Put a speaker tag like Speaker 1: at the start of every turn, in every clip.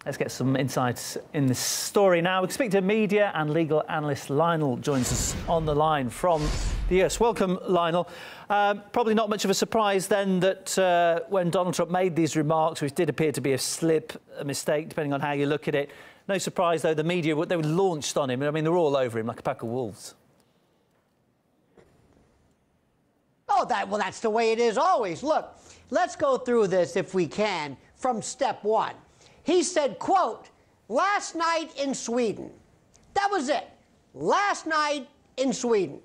Speaker 1: Let's get some insights in this story now. We speak to media and legal analyst Lionel joins us on the line from the US. Welcome, Lionel. Probably not much of a surprise then that when Donald Trump made these remarks, which did appear to be a slip, a mistake, depending on how you look at it. No surprise, though, the media, they were launched on him. I mean, they're all over him like a pack of wolves.
Speaker 2: Oh, well, that's the way it is always. Look, let's go through this, if we can, from step one. He said, quote, last night in Sweden. That was it. Last night in Sweden.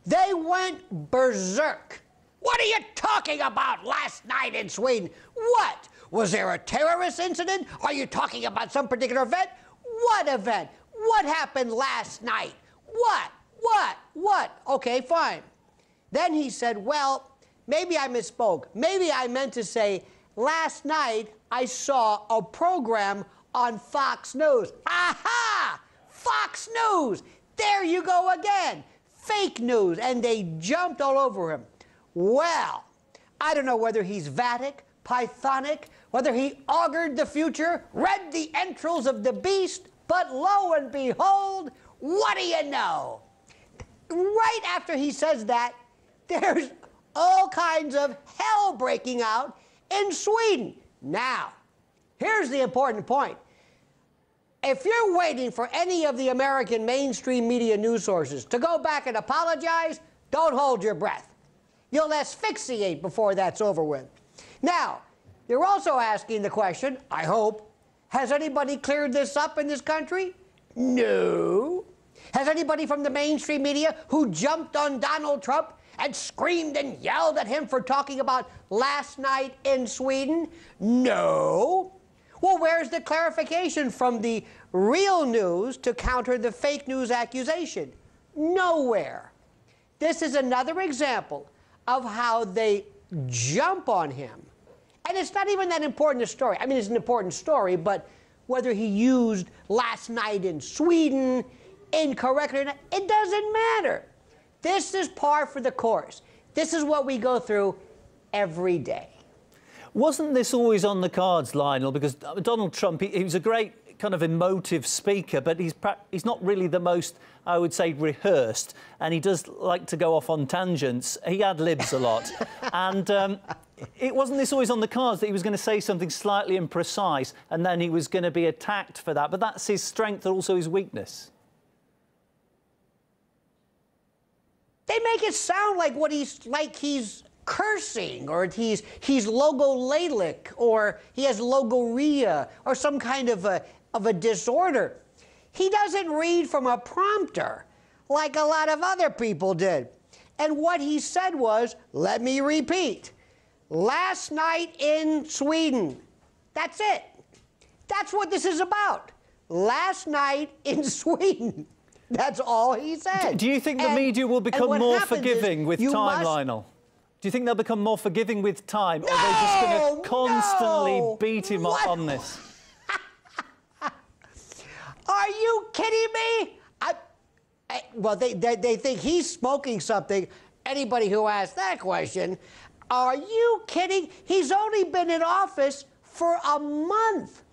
Speaker 2: They went berserk. What are you talking about last night in Sweden? What? Was there a terrorist incident? Are you talking about some particular event? What event? What happened last night? What? Okay, fine. Then he said, well, maybe I misspoke. Maybe I meant to say, last night I saw a program on Fox News. Aha! Fox News! There you go again. Fake news. And they jumped all over him. Well, I don't know whether he's Vatic, Pythonic, whether he augured the future, read the entrails of the beast, but lo and behold, what do you know? Right after he says that, there's all kinds of hell breaking out in Sweden. Now, here's the important point. If you're waiting for any of the American mainstream media news sources to go back and apologize, don't hold your breath. You'll asphyxiate before that's over with. Now, you're also asking the question, I hope, has anybody cleared this up in this country? No. Has anybody from the mainstream media who jumped on Donald Trump and screamed and yelled at him for talking about last night in Sweden? No. Well, where's the clarification from the real news to counter the fake news accusation? Nowhere. This is another example of how they jump on him. And it's not even that important a story. I mean, it's an important story, but whether he used last night in Sweden incorrectly or not, it doesn't matter. This is par for the course. This is what we go through every day.
Speaker 1: Wasn't this always on the cards, Lionel? Because Donald Trump, he was a great kind of emotive speaker, but he's not really the most, I would say, rehearsed. And he does like to go off on tangents. He ad-libs a lot. And it wasn't this always on the cards that he was going to say something slightly imprecise and then he was going to be attacked for that. But that's his strength and also his weakness.
Speaker 2: They make it sound like he's cursing, or he's logolalic, or he has logorrhea, or some kind of a disorder. He doesn't read from a prompter like a lot of other people did. And what he said was, let me repeat, last night in Sweden. That's it. That's what this is about. Last night in Sweden. That's all he said.
Speaker 1: Do you think the media will become more forgiving with time, Lionel? Do you think they'll become more forgiving with time, or are they just going to constantly beat him up on this?
Speaker 2: Are you kidding me? Well, they think he's smoking something. Anybody who asks that question, are you kidding? He's only been in office for a month.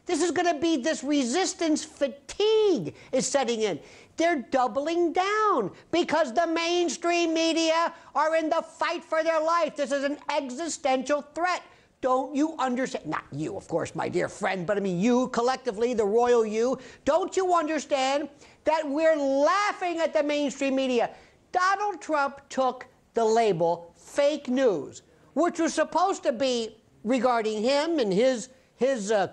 Speaker 2: This is going to be this resistance fatigue is setting in. They're doubling down because the mainstream media are in the fight for their life. This is an existential threat. Don't you understand? Not you, of course, my dear friend, but I mean you collectively, the royal you. Don't you understand that we're laughing at the mainstream media? Donald Trump took the label fake news, which was supposed to be regarding him and his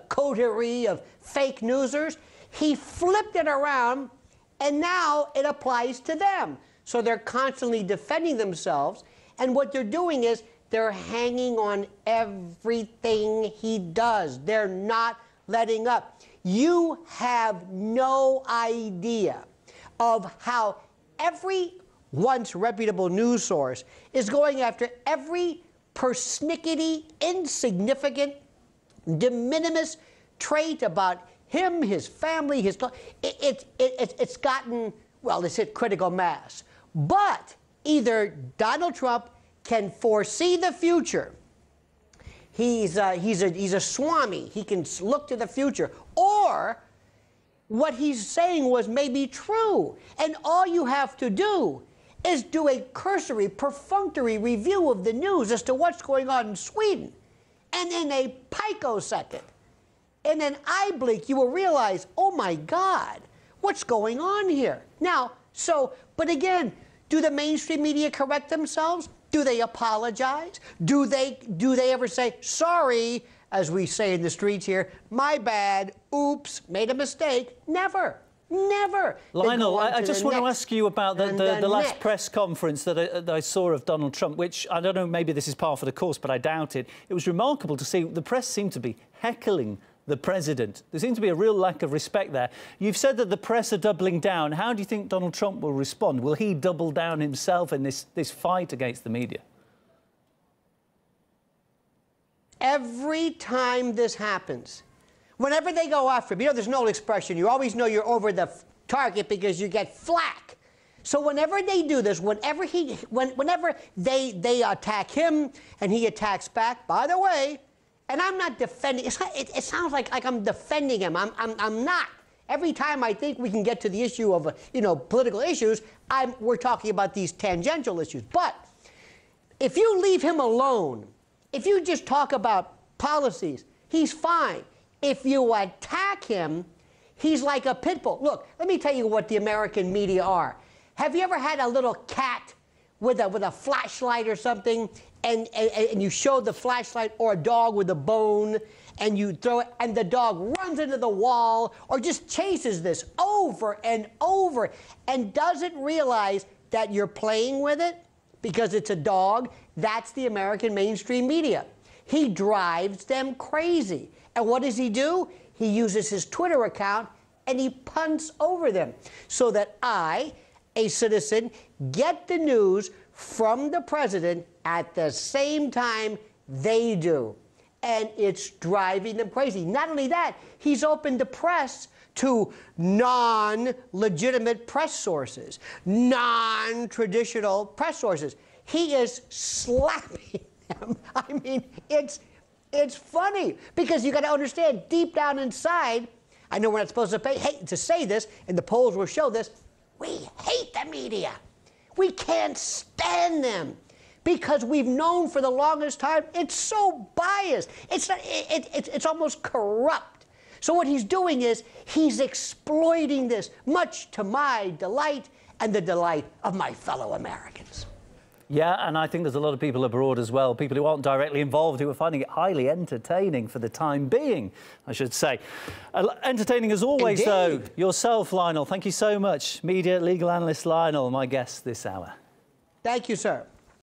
Speaker 2: coterie of fake newsers. He flipped it around, and now it applies to them. So they're constantly defending themselves, and what they're doing is they're hanging on everything he does. They're not letting up. You have no idea of how every once reputable news source is going after every persnickety, insignificant, de minimis trait about him, his family, his... It's gotten, well, it's hit critical mass. But either Donald Trump can foresee the future, he's a Swami. He can look to the future. Or what he's saying was maybe true. And all you have to do is do a cursory, perfunctory review of the news as to what's going on in Sweden. And in a picosecond, in an eye blink, you will realize, oh my God, what's going on here? Now, but again, do the mainstream media correct themselves? Do they apologize? Do they ever say, sorry, as we say in the streets here, my bad, oops, made a mistake? Never. Never.
Speaker 1: Lionel, I just want to ask you about the last press conference that I saw of Donald Trump, which, I don't know, maybe this is par for the course, but I doubt it. It was remarkable to see the press seemed to be heckling the president. There seems to be a real lack of respect there. You've said that the press are doubling down. How do you think Donald Trump will respond? Will he double down himself in this fight against the media?
Speaker 2: Every time this happens, whenever they go after him, you know, there's an old expression, you always know you're over the target because you get flack. So whenever they do this, whenever they attack him and he attacks back, by the way, and I'm not defending, it sounds like I'm defending him. I'm not. Every time I think we can get to the issue of, political issues, we're talking about these tangential issues. But if you leave him alone, if you just talk about policies, he's fine. If you attack him, he's like a pit bull. Look, let me tell you what the American media are. Have you ever had a little cat with a flashlight or something, and you show the flashlight, or a dog with a bone, and you throw it, and the dog runs into the wall, or just chases this over and over, and doesn't realize that you're playing with it because it's a dog? That's the American mainstream media. He drives them crazy. And what does he do? He uses his Twitter account and he punts over them so that I, a citizen, get the news from the president at the same time they do. And it's driving them crazy. Not only that, he's opened the press to non-legitimate press sources, non-traditional press sources. He is slapping them. I mean, it's funny because you got to understand, deep down inside, I know we're not supposed to say this, and the polls will show this, we hate the media. We can't stand them because we've known for the longest time it's so biased. It's almost corrupt. So what he's doing is he's exploiting this, much to my delight and the delight of my fellow Americans.
Speaker 1: Yeah, and I think there's a lot of people abroad as well, people who aren't directly involved, who are finding it highly entertaining for the time being, I should say. Entertaining as always,
Speaker 2: Indeed.
Speaker 1: though, yourself, Lionel. Thank you so much. Media legal analyst Lionel, my guest this hour.
Speaker 2: Thank you, sir.